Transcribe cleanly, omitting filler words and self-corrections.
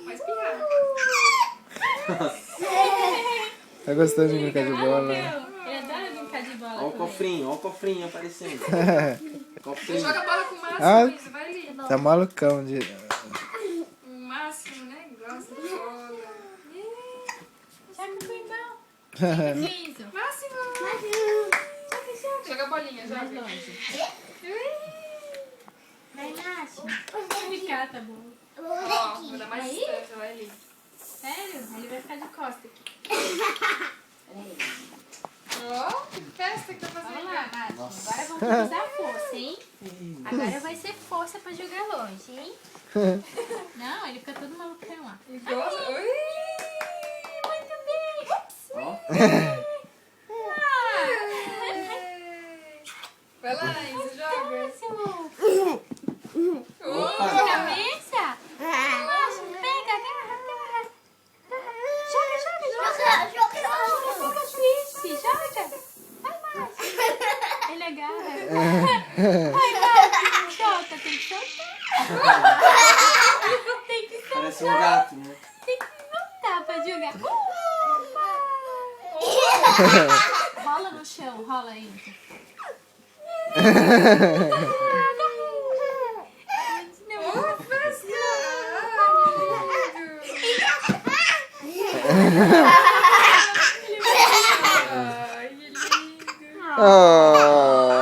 Mais pirralho. Tá gostando de brincar de bola? Ele adora brincar de bola. Olha o cofrinho aparecendo. Cofrinho. Joga a bola com o máximo, Ah. Isa, vai ali. Tá malucão de... O máximo, né? Gosta de bola. Joga com o irmão. Isso. Máximo. Joga a bolinha, joga. Mais longe. Vai, Nath. Ficar, tá bom. Ó, vou dar mais distância, vai ali. Sério? Ele vai ficar de costa aqui. Ó, que festa que tá fazendo. Vamos lá, Nath. Agora vamos ter que usar força, hein? Agora vai ser força pra jogar longe, hein? Não, ele fica todo malucão lá. E gosta. Ui. Muito bem. Ups. Ó. Vai lá, Isa, joga. Cabeça. Pega, agarra. Joga. Joga. Vai mais. Ele agarra. Vai, Nath. Solta, tem que soltar. Tem que soltar. Parece um gato, né? Tem que voltar pra jogar. Rola no chão, rola aí. Ó, festa. Ai, que lindo. Oh.